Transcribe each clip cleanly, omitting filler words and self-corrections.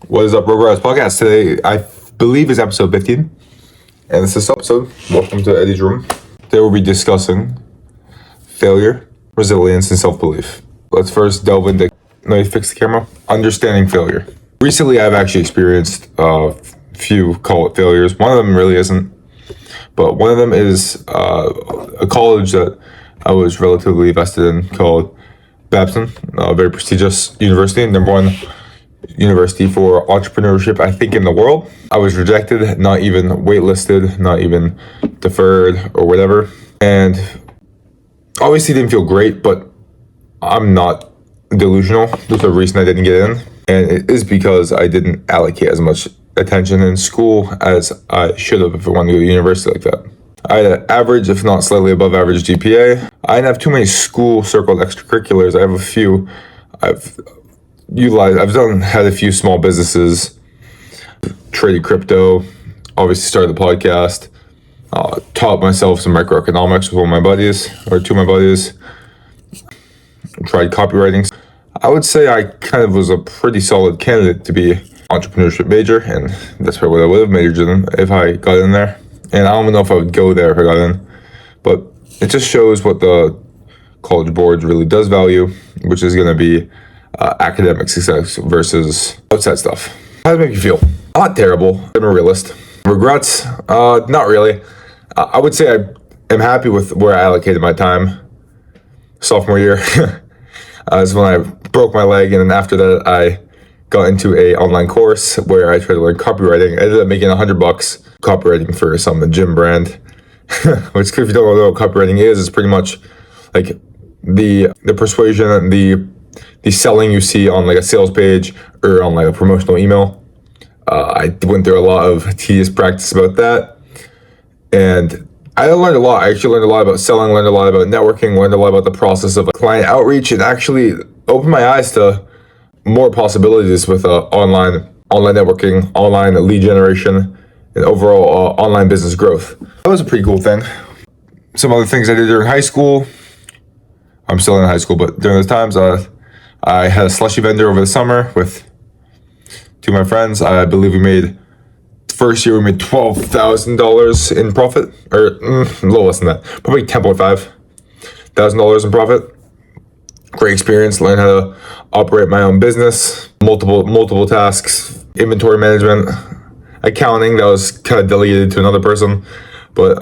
What is up, Rogue's podcast? Today, I believe, is episode 15. And this is episode. Welcome to Eddie's room. Today, we'll be discussing failure, resilience, and self-belief. Let's first delve into, let me fix the camera, understanding failure. Recently, I've actually experienced a few, call it failures. One of them really isn't. But one of them is a college that I was relatively invested in called Babson, a very prestigious university, number one university for entrepreneurship, I think, in the world. I was rejected, not even waitlisted, not even deferred or whatever. And obviously didn't feel great, but I'm not delusional. There's a reason I didn't get in. And it is because I didn't allocate as much attention in school as I should have if I wanted to go to university like that. I had an average, if not slightly above average GPA. I didn't have too many school circled extracurriculars. I have a few. I've had a few small businesses, traded crypto, obviously started the podcast, taught myself some microeconomics with one of my buddies, or two of my buddies, tried copywriting. I would say I kind of was a pretty solid candidate to be entrepreneurship major, and that's probably what I would have majored in if I got in there. And I don't even know if I would go there if I got in, but it just shows what the college board really does value, which is going to be academic success versus outside stuff. How does it make you feel? Not terrible. I'm a realist. Regrets? Not really. I would say I am happy with where I allocated my time. Sophomore year is when I broke my leg, and then after that I got into a online course where I tried to learn copywriting. I ended up making $100 copywriting for some gym brand, which, if you don't know what copywriting is, it's pretty much like the persuasion and the selling you see on like a sales page or on like a promotional email. I went through a lot of tedious practice about that, and I learned a lot. I actually learned a lot about selling, learned a lot about networking, learned a lot about the process of client outreach, and actually opened my eyes to more possibilities with online networking, online lead generation, and overall online business growth. That was a pretty cool thing. Some other things I did during high school. I'm still in high school, but during those times, I had a slushy vendor over the summer with two of my friends. I believe first year we made $12,000 in profit, or a little less than that, probably $10,500 in profit. Great experience, learned how to operate my own business, multiple tasks, inventory management, accounting that was kind of delegated to another person, but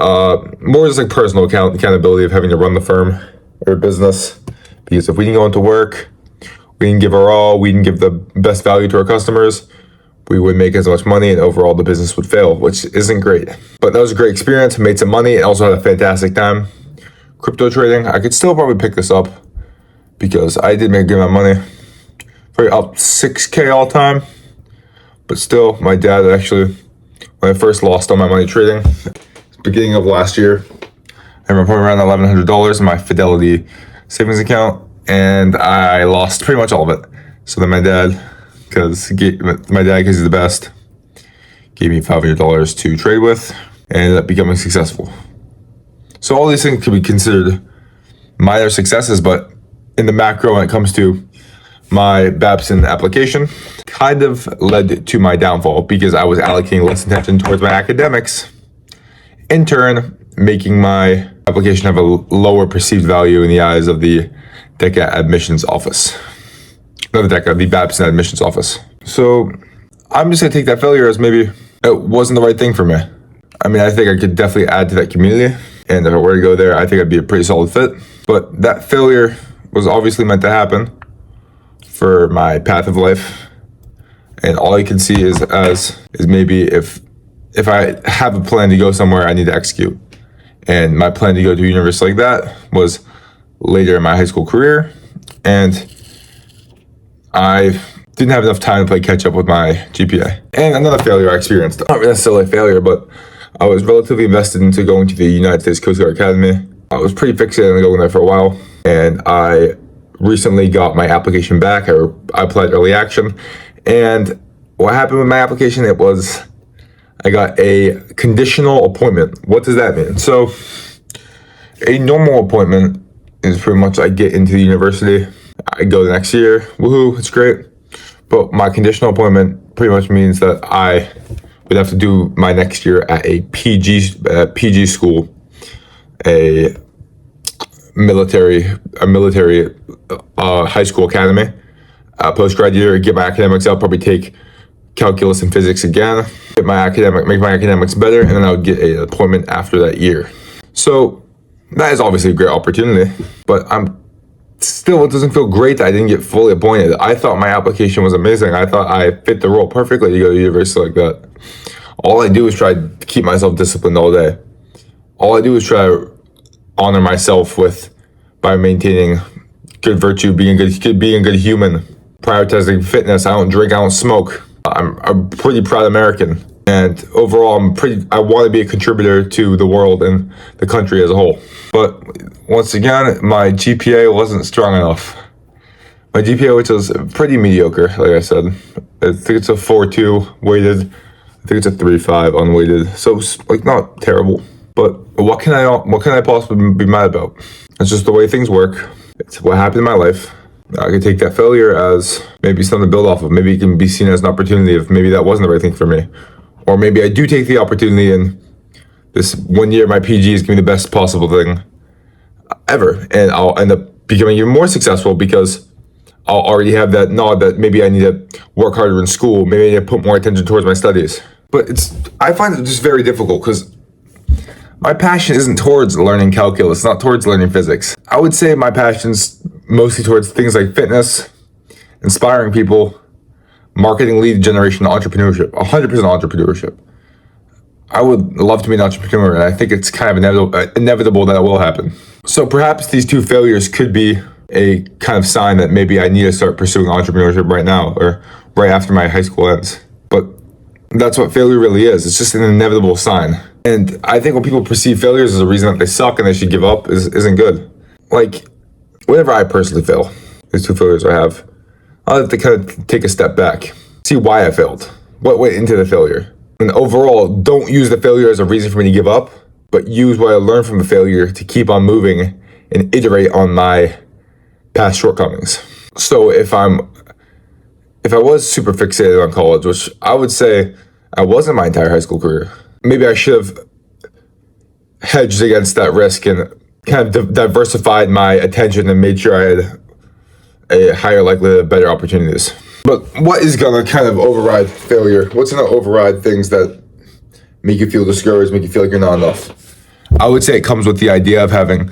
more just like personal accountability of having to run the firm or business, because if we didn't go into work, we didn't give our all, we didn't give the best value to our customers, we wouldn't make as much money, and overall the business would fail, which isn't great. But that was a great experience, made some money, and also had a fantastic time. Crypto trading, I could still probably pick this up because I did make a good amount of money. Probably up $6K all time. But still, my dad actually, when I first lost all my money trading, beginning of last year, I remember putting around $1,100 in my Fidelity savings account, and I lost pretty much all of it. So then my dad, because he's the best, gave me $500 to trade with, and ended up becoming successful. So all these things could be considered minor successes, but in the macro, when it comes to my Babson application, kind of led to my downfall because I was allocating less attention towards my academics, in turn making my application have a lower perceived value in the eyes of the admissions office. The Babson admissions office. So I'm just gonna take that failure as maybe it wasn't the right thing for me. I mean, I think I could definitely add to that community, and if I were to go there, I think I'd be a pretty solid fit. But that failure was obviously meant to happen for my path of life, and all I can see is maybe if I have a plan to go somewhere, I need to execute. And my plan to go to a university like that was later in my high school career, and I didn't have enough time to play catch up with my GPA. And another failure I experienced, not necessarily a failure, but I was relatively invested into going to the United States Coast Guard Academy. I was pretty fixated on going there for a while, and I recently got my application back. I applied early action, and what happened with my application, it was I got a conditional appointment. What does that mean? So a normal appointment is pretty much I get into the university, I go the next year, woohoo, it's great. But my conditional appointment pretty much means that I would have to do my next year at a PG school, a military high school academy. Post-grad year, get my academics up, probably take calculus and physics again, make my academics better, and then I would get an appointment after that year. So that is obviously a great opportunity, but it doesn't feel great that I didn't get fully appointed. I thought my application was amazing. I thought I fit the role perfectly to go to university like that. All I do is try to keep myself disciplined all day. All I do is try to honor myself by maintaining good virtue, being a good human, prioritizing fitness. I don't drink, I don't smoke. I'm a pretty proud American, and overall I want to be a contributor to the world and the country as a whole. But once again, my GPA wasn't strong enough. My GPA, which was pretty mediocre, like I said. I think it's a 4.2 weighted. I think it's a 3.5 unweighted. So it's like not terrible. But what can I possibly be mad about? It's just the way things work. It's what happened in my life. I could take that failure as maybe something to build off of. Maybe it can be seen as an opportunity if maybe that wasn't the right thing for me. Or maybe I do take the opportunity and this 1 year my PG is going to be the best possible thing ever. And I'll end up becoming even more successful because I'll already have that nod that maybe I need to work harder in school. Maybe I need to put more attention towards my studies. But I find it just very difficult because my passion isn't towards learning calculus, not towards learning physics. I would say my passion's mostly towards things like fitness, inspiring people, marketing, lead generation, entrepreneurship, 100% entrepreneurship. I would love to be an entrepreneur, and I think it's kind of inevitable that it will happen. So perhaps these two failures could be a kind of sign that maybe I need to start pursuing entrepreneurship right now or right after my high school ends. But that's what failure really is. It's just an inevitable sign. And I think when people perceive failures as a reason that they suck and they should give up isn't good. Like, whenever I personally fail, these two failures I have, I'll have to kind of take a step back, see why I failed, what went into the failure. And overall, don't use the failure as a reason for me to give up, but use what I learned from the failure to keep on moving and iterate on my past shortcomings. So if I was super fixated on college, which I would say I wasn't my entire high school career, maybe I should have hedged against that risk and kind of diversified my attention and made sure I had a higher likelihood of better opportunities. But what is going to kind of override failure? What's going to override things that make you feel discouraged, make you feel like you're not enough? I would say it comes with the idea of having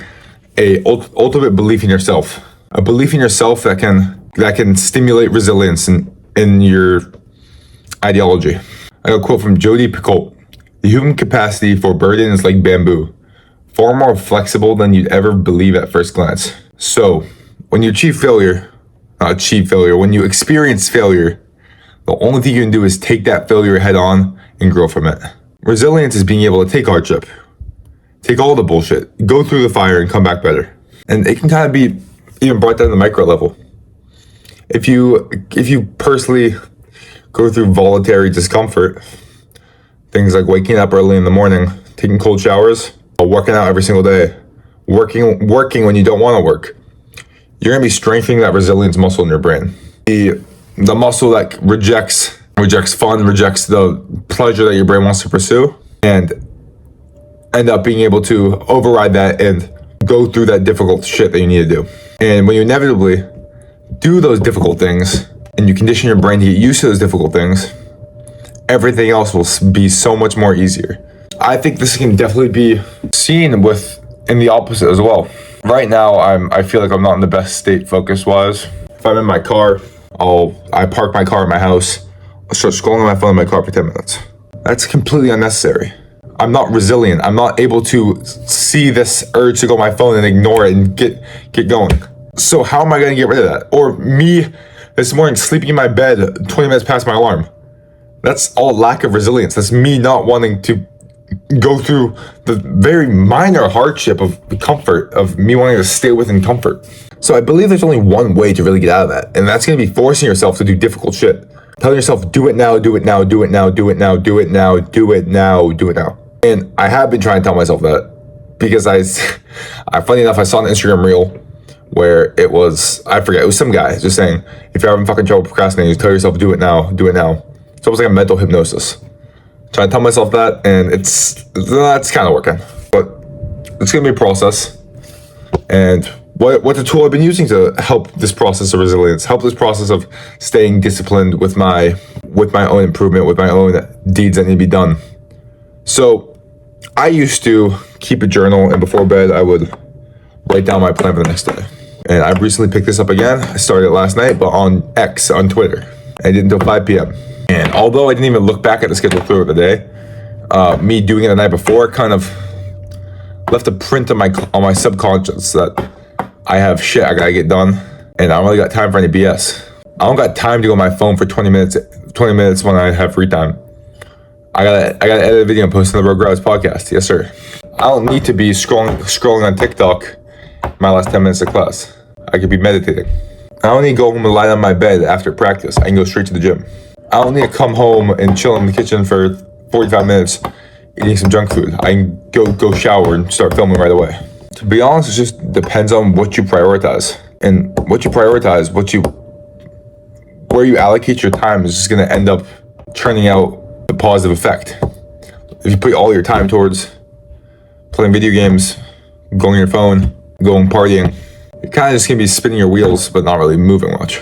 a ultimate belief in yourself. A belief in yourself that can stimulate resilience in your ideology. I got a quote from Jodi Picoult. The human capacity for burden is like bamboo, far more flexible than you'd ever believe at first glance. So, when you when you experience failure, the only thing you can do is take that failure head on and grow from it. Resilience is being able to take hardship, take all the bullshit, go through the fire and come back better. And it can kind of be even brought down to the micro level. If you personally go through voluntary discomfort, things like waking up early in the morning, taking cold showers, working out every single day, working when you don't want to work, you're going to be strengthening that resilience muscle in your brain. The muscle that rejects fun, rejects the pleasure that your brain wants to pursue, and end up being able to override that and go through that difficult shit that you need to do. And when you inevitably do those difficult things, and you condition your brain to get used to those difficult things, everything else will be so much more easier. I think this can definitely be seen in the opposite as well. Right now, I feel like I'm not in the best state focus-wise. If I'm in my car, I park my car at my house, I'll start scrolling on my phone in my car for 10 minutes. That's completely unnecessary. I'm not resilient. I'm not able to see this urge to go on my phone and ignore it and get going. So how am I going to get rid of that? Or me this morning sleeping in my bed 20 minutes past my alarm. That's all lack of resilience. That's me not wanting to go through the very minor hardship of comfort, of me wanting to stay within comfort. So I believe there's only one way to really get out of that, and that's going to be forcing yourself to do difficult shit. Telling yourself, do it now, do it now, do it now, do it now, do it now, do it now, do it now. And I have been trying to tell myself that because funny enough, I saw an Instagram reel where it was some guy just saying, if you're having fucking trouble procrastinating, just tell yourself, do it now, do it now. It's almost like a mental hypnosis. Trying to tell myself that, and that's kind of working. But it's gonna be a process. And what the tool I've been using to help this process of resilience, help this process of staying disciplined with my own improvement, with my own deeds that need to be done. So I used to keep a journal, and before bed I would write down my plan for the next day. And I've recently picked this up again. I started it last night, but on X, on Twitter. I did it until 5 p.m. And although I didn't even look back at the schedule throughout the day, me doing it the night before kind of left a print on my subconscious that I have shit I gotta get done, and I don't really got time for any BS. I don't got time to go on my phone for 20 minutes when I have free time. I gotta edit a video and post on the Road Grads podcast. Yes, sir. I don't need to be scrolling on TikTok my last 10 minutes of class. I could be meditating. I don't need to go home and lie on my bed after practice. I can go straight to the gym. I don't need to come home and chill in the kitchen for 45 minutes eating some junk food. I can go shower and start filming right away. To be honest, it just depends on what you prioritize. And what you prioritize, where you allocate your time is just gonna end up churning out a positive effect. If you put all your time towards playing video games, going on your phone, going partying, you're kind of just gonna be spinning your wheels but not really moving much.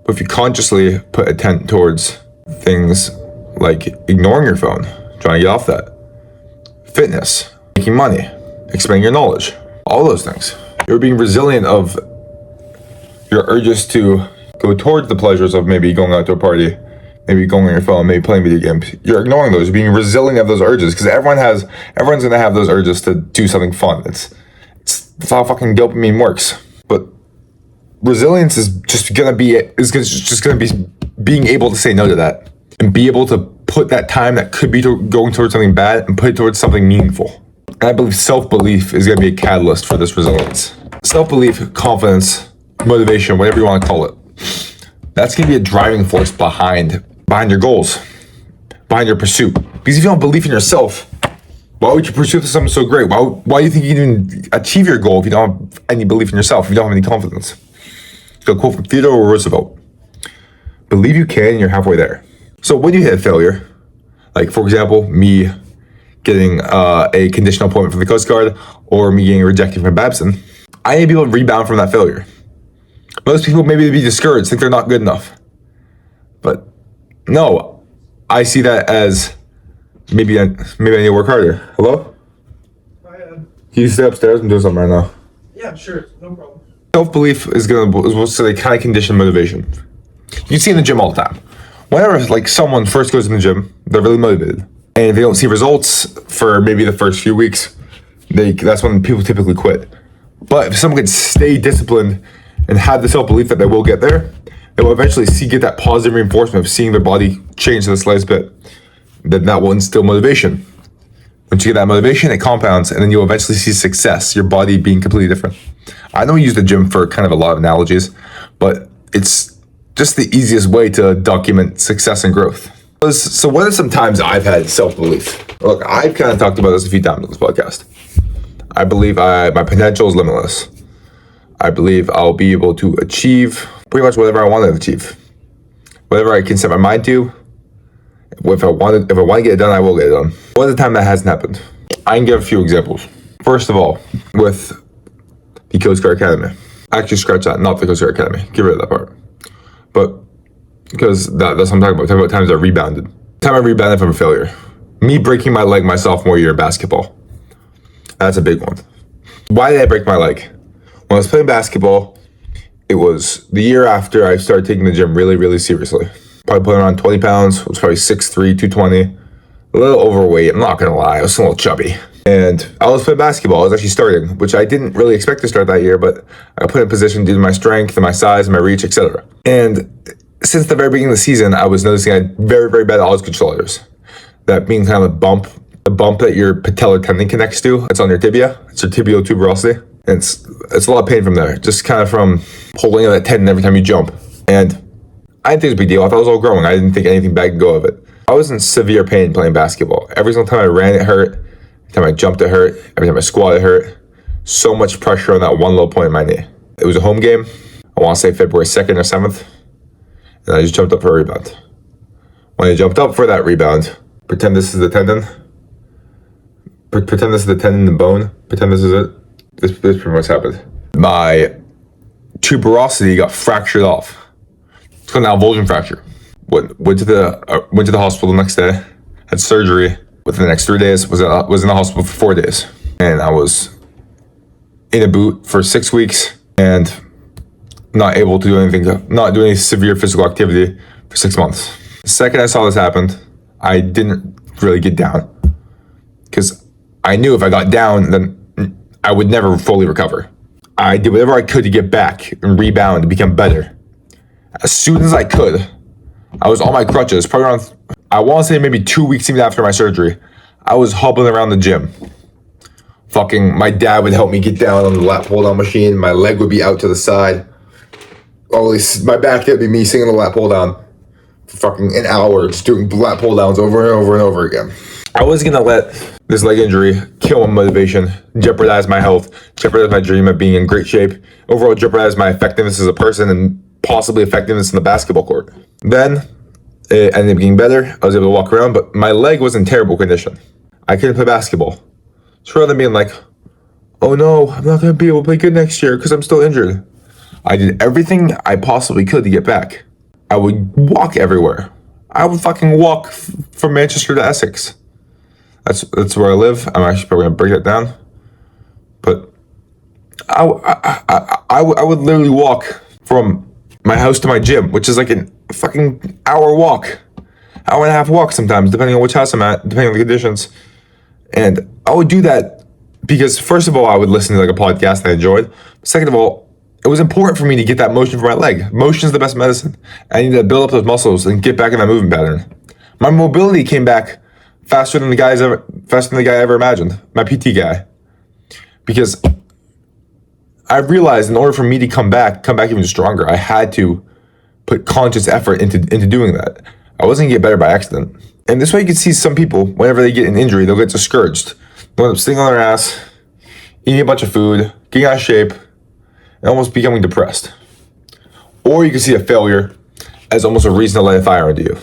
But if you consciously put intent towards things like ignoring your phone, trying to get off that, fitness, making money, expanding your knowledge, all those things, you're being resilient of your urges to go towards the pleasures of maybe going out to a party, maybe going on your phone, maybe playing video games. You're ignoring those, you're being resilient of those urges, because everyone's gonna have those urges to do something fun. It's how fucking dopamine works. But resilience is just gonna be being able to say no to that and be able to put that time that could be going towards something bad and put it towards something meaningful. And I believe self-belief is gonna be a catalyst for this resilience. Self-belief, confidence, motivation, whatever you want to call it. That's gonna be a driving force behind your goals, behind your pursuit. Because if you don't believe in yourself, why would you pursue something so great? Why do you think you can even achieve your goal if you don't have any belief in yourself, if you don't have any confidence? It's a quote from Theodore Roosevelt. Believe you can, and you're halfway there. So when you hit a failure, like for example, me getting a conditional appointment from the Coast Guard, or me getting rejected from Babson, I need to be able to rebound from that failure. Most people maybe be discouraged, think they're not good enough. But no, I see that as maybe I need to work harder. Hello? Hi, Ed. Can you stay upstairs? I'm doing something right now. Yeah, sure, no problem. Self-belief is supposed to kind of condition motivation. You see in the gym all the time. Whenever like someone first goes in the gym, they're really motivated, and if they don't see results for maybe the first few weeks, that's when people typically quit. But if someone could stay disciplined and have the self-belief that they will get there, they will eventually get that positive reinforcement of seeing their body change to the slightest bit. Then that will instill motivation. Once you get that motivation, it compounds, and then you'll eventually see success, your body being completely different. I know we use the gym for kind of a lot of analogies, but it's just the easiest way to document success and growth. So what are some times I've had self-belief? Look, I've kind of talked about this a few times on this podcast. I believe my potential is limitless. I believe I'll be able to achieve pretty much whatever I want to achieve. Whatever I can set my mind to, if I want to get it done, I will get it done. What is the time that hasn't happened? I can give a few examples. First of all, with the Coast Guard Academy. Actually, scratch that, not the Coast Guard Academy. Get rid of that part. But, because that's what I'm talking about. I'm talking about times I rebounded. Time I rebounded from a failure. Me breaking my leg my sophomore year in basketball. That's a big one. Why did I break my leg? When I was playing basketball, it was the year after I started taking the gym really, really seriously. Probably putting on 20 pounds. I was probably 6'3", 220. A little overweight, I'm not gonna lie. I was a little chubby. And I was playing basketball. I was actually starting, which I didn't really expect to start that year, but I put in position due to my strength and my size and my reach, etc. And since the very beginning of the season, I was noticing I had very, very bad odds controllers. That being kind of the bump that your patellar tendon connects to. It's on your tibia. It's your tibial tuberosity. And it's a lot of pain from there, just kind of from pulling that tendon every time you jump. And I didn't think it was a big deal. I thought it was all growing. I didn't think anything bad could go of it. I was in severe pain playing basketball. Every single time I ran, it hurt. Every time I jumped, it hurt. Every time I squatted, it hurt. So much pressure on that one low point in my knee. It was a home game. I want to say February 2nd or 7th. And I just jumped up for a rebound. When I jumped up for that rebound, pretend this is the tendon. Pretend this is the tendon and bone. Pretend this is it. This pretty much happened. My tuberosity got fractured off. It's called an avulsion fracture. Went to the hospital the next day. Had surgery. Within the next 3 days, was in the hospital for 4 days, and I was in a boot for 6 weeks and not able to do anything, not do any severe physical activity for 6 months. The second I saw this happen, I didn't really get down because I knew if I got down, then I would never fully recover. I did whatever I could to get back and rebound and become better. As soon as I could, I was on my crutches, probably around, I want to say maybe 2 weeks even after my surgery. I was hobbling around the gym. My dad would help me get down on the lat pull down machine. My leg would be out to the side. Always, my back would be me singing the lat pull down for fucking an hour, just doing lat pull downs over and over and over again. I wasn't gonna let this leg injury kill my motivation, jeopardize my health, jeopardize my dream of being in great shape, overall jeopardize my effectiveness as a person and possibly effectiveness in the basketball court. Then it ended up getting better. I was able to walk around, but my leg was in terrible condition. I couldn't play basketball. So rather than being like, oh no, I'm not gonna be able to play good next year because I'm still injured, I did everything I possibly could to get back. I would walk everywhere. I would fucking walk from Manchester to Essex. That's where I live. I'm actually probably gonna break that down. But I would literally walk from my house to my gym, which is like a fucking hour walk, hour and a half walk sometimes, depending on which house I'm at, depending on the conditions. And I would do that because first of all, I would listen to like a podcast that I enjoyed. Second of all, it was important for me to get that motion for my leg. Motion is the best medicine. I need to build up those muscles and get back in that movement pattern. My mobility came back faster than the guy I ever imagined, my PT guy. Because I realized in order for me to come back even stronger, I had to put conscious effort into doing that. I wasn't gonna get better by accident. And this way you can see some people, whenever they get an injury, they'll get discouraged. They'll end up sitting on their ass, eating a bunch of food, getting out of shape, and almost becoming depressed. Or you can see a failure as almost a reason to light a fire into you.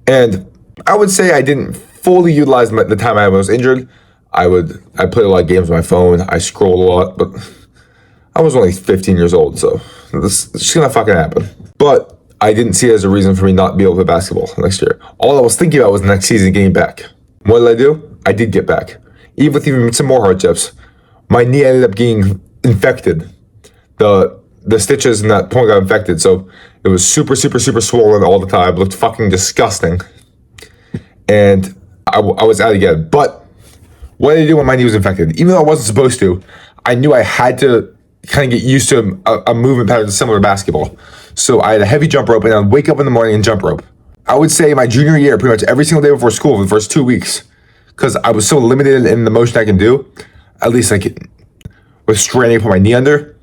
And I would say I didn't fully utilize the time I was injured. I played a lot of games on my phone. I scrolled a lot, but I was only 15 years old, so it's just gonna fucking happen. But I didn't see it as a reason for me not to be able to play basketball next year. All I was thinking about was the next season getting back. What did I do? I did get back. Even with some more hardships, my knee ended up getting infected. The stitches in that point got infected, so it was super, super, super swollen all the time. It looked fucking disgusting. And I was out again. But what did I do when my knee was infected? Even though I wasn't supposed to, I knew I had to kind of get used to a movement pattern similar to basketball. So I had a heavy jump rope, and I'd wake up in the morning and jump rope. I would say my junior year, pretty much every single day before school for the first 2 weeks, because I was so limited in the motion I can do, at least like with straining up my knee under,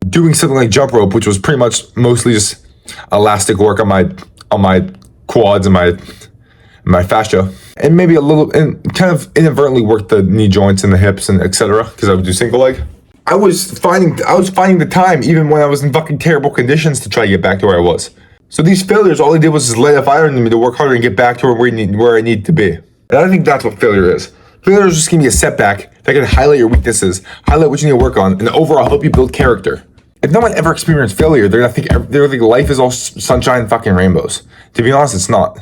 doing something like jump rope, which was pretty much mostly just elastic work on my quads and my fascia, and maybe a little, and kind of inadvertently worked the knee joints and the hips and etc. because I would do single leg. I was finding the time even when I was in fucking terrible conditions to try to get back to where I was. So these failures, all they did was just light a fire in me to work harder and get back to where I need to be. And I think that's what failure is. Failure is just gonna be a setback that can highlight your weaknesses, highlight what you need to work on, and overall help you build character. If no one ever experienced failure, they're gonna think life is all sunshine and fucking rainbows. To be honest, it's not.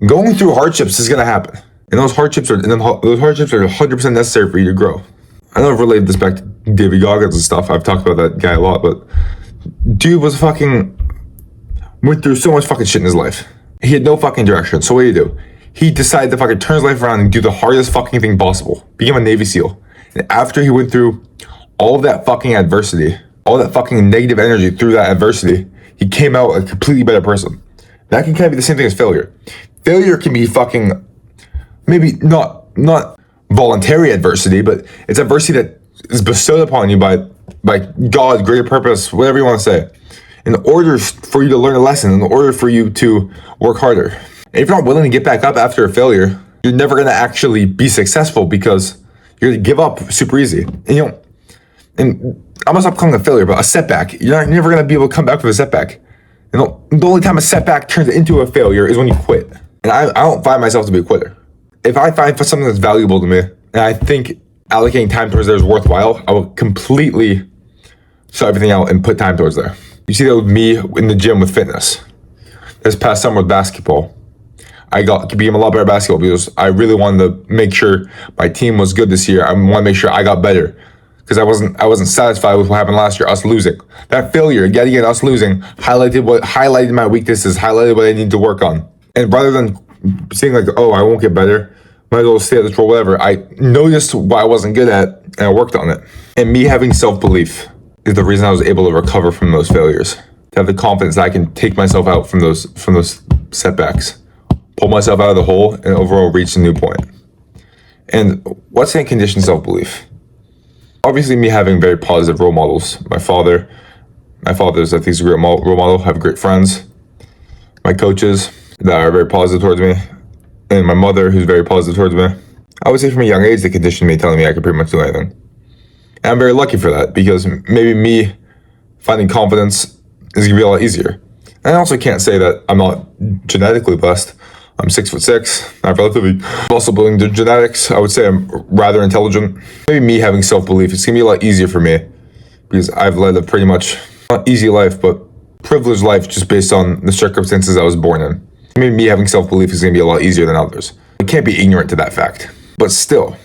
Going through hardships is gonna happen, and those hardships are 100% necessary for you to grow. I know I've related this back to David Goggins and stuff. I've talked about that guy a lot, but dude went through so much fucking shit in his life. He had no fucking direction. So what do? He decided to fucking turn his life around and do the hardest fucking thing possible. Became a Navy SEAL. And after he went through all of that fucking adversity, all that fucking negative energy through that adversity, he came out a completely better person. That can kind of be the same thing as failure. Failure can be fucking, maybe not voluntary adversity, but it's adversity that is bestowed upon you by God, greater purpose, whatever you want to say, in order for you to learn a lesson, in order for you to work harder. And if you're not willing to get back up after a failure, you're never going to actually be successful because you're going to give up super easy. And and I'm going to stop calling it a failure, but a setback. You're never going to be able to come back from a setback. the only time a setback turns into a failure is when you quit. And I don't find myself to be a quitter. If I find for something that's valuable to me, and I think allocating time towards there is worthwhile, I will completely shut everything out and put time towards there. You see that with me in the gym with fitness. This past summer with basketball, I became a lot better at basketball because I really wanted to make sure my team was good this year. I wanted to make sure I got better because I wasn't satisfied with what happened last year, us losing. That failure, yet again, us losing, highlighted my weaknesses, highlighted what I need to work on. And rather than saying like, oh, I won't get better, might as well stay at this role, whatever, I noticed what I wasn't good at and I worked on it. And me having self-belief is the reason I was able to recover from those failures. To have the confidence that I can take myself out from those setbacks, pull myself out of the hole, and overall reach a new point. And what's in conditioned self-belief? Obviously, me having very positive role models. My father's, I think, is a great role model. I have great friends. My coaches that are very positive towards me. And my mother, who's very positive towards me. I would say from a young age, they conditioned me, telling me I could pretty much do anything. And I'm very lucky for that, because maybe me finding confidence is going to be a lot easier. And I also can't say that I'm not genetically blessed. I'm 6'6". I'm relatively also building the genetics. I would say I'm rather intelligent. Maybe me having self-belief, it's gonna be a lot easier for me because I've led a pretty much not easy life, but privileged life just based on the circumstances I was born in. Maybe me having self-belief is gonna be a lot easier than others. I can't be ignorant to that fact. But still,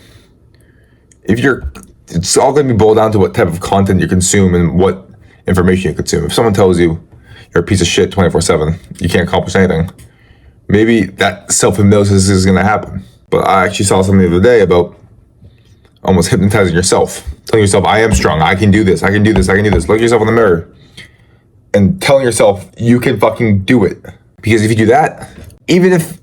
it's all gonna be boiled down to what type of content you consume and what information you consume. If someone tells you you're a piece of shit 24/7, you can't accomplish anything, maybe that self-hypnosis is going to happen. But I actually saw something the other day about almost hypnotizing yourself. Telling yourself, I am strong, I can do this, I can do this, I can do this. Look at yourself in the mirror. And telling yourself, you can fucking do it. Because if you do that, even if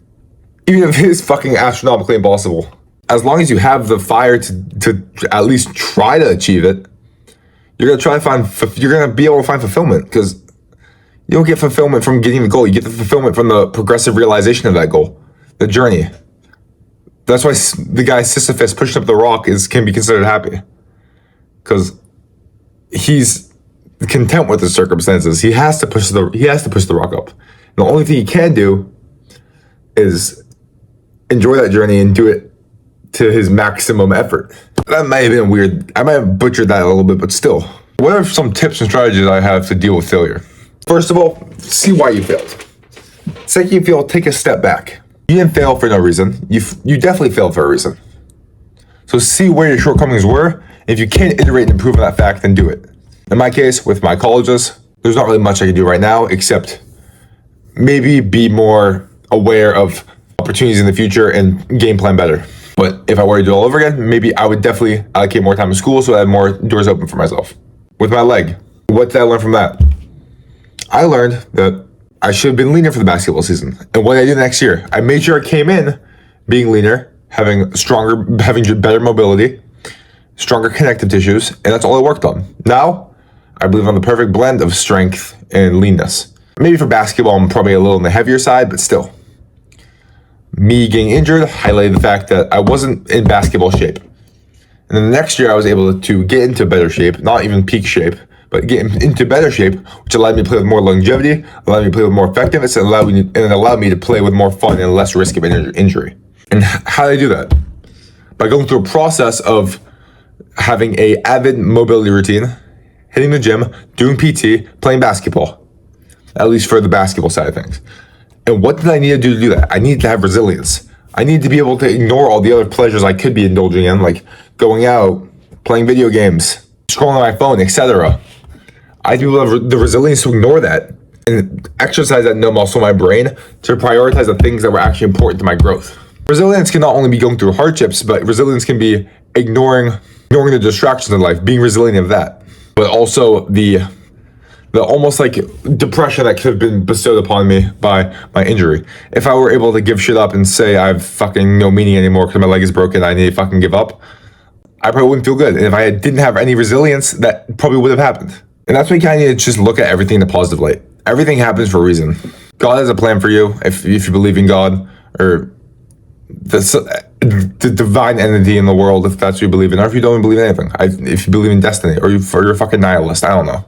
it is fucking astronomically impossible, as long as you have the fire to at least try to achieve it, you're going to be able to find fulfillment. Because you don't get fulfillment from getting the goal. You get the fulfillment from the progressive realization of that goal, the journey. That's why the guy Sisyphus pushing up the rock can be considered happy, because he's content with the circumstances. He has to push the rock up. And the only thing he can do is enjoy that journey and do it to his maximum effort. That might have been weird. I might have butchered that a little bit, but still. What are some tips and strategies I have to deal with failure? First of all, see why you failed. Second, you fail, take a step back. You didn't fail for no reason. You definitely failed for a reason. So see where your shortcomings were. If you can't iterate and improve on that fact, then do it. In my case, with my colleges, there's not really much I can do right now, except maybe be more aware of opportunities in the future and game plan better. But if I were to do it all over again, maybe I would definitely allocate more time in school so I had more doors open for myself. With my leg, what did I learn from that? I learned that I should have been leaner for the basketball season. And what did I do next year? I made sure I came in being leaner, having better mobility, stronger connective tissues, and that's all I worked on. Now, I believe I'm the perfect blend of strength and leanness. Maybe for basketball, I'm probably a little on the heavier side, but still. Me getting injured highlighted the fact that I wasn't in basketball shape. And then the next year, I was able to get into better shape, not even peak shape, but get into better shape, which allowed me to play with more longevity, allowed me to play with more effectiveness, and allowed me to play with more fun and less risk of injury. And how did I do that? By going through a process of having a avid mobility routine, hitting the gym, doing PT, playing basketball, at least for the basketball side of things. And what did I need to do that? I needed to have resilience. I needed to be able to ignore all the other pleasures I could be indulging in, like going out, playing video games, scrolling on my phone, etc. I had to be able to have the resilience to ignore that and exercise that no muscle in my brain to prioritize the things that were actually important to my growth. Resilience can not only be going through hardships, but resilience can be ignoring the distractions in life, being resilient of that. But also the almost like depression that could have been bestowed upon me by my injury. If I were able to give shit up and say I have fucking no meaning anymore because my leg is broken, I need to fucking give up, I probably wouldn't feel good. And if I didn't have any resilience, that probably would have happened. And that's why you kind of need to just look at everything in a positive light. Everything happens for a reason. God has a plan for you if you believe in God, or the divine entity in the world, if that's what you believe in, or if you don't believe in anything. If you believe in destiny, or you're a fucking nihilist, I don't know.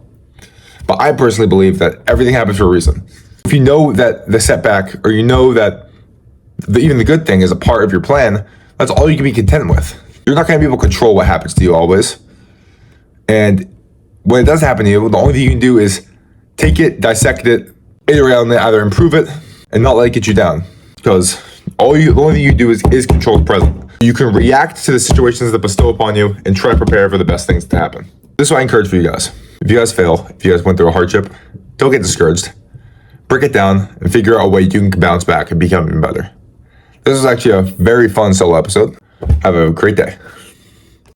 But I personally believe that everything happens for a reason. If you know that the setback, or you know that even the good thing is a part of your plan, that's all you can be content with. You're not going to be able to control what happens to you always. And when it does happen to you, the only thing you can do is take it, dissect it, iterate on it, either improve it and not let it get you down. Because the only thing you do is control the present. You can react to the situations that bestow upon you and try to prepare for the best things to happen. This is what I encourage for you guys. If you guys fail, if you guys went through a hardship, don't get discouraged. Break it down and figure out a way you can bounce back and become even better. This was actually a very fun solo episode. Have a great day.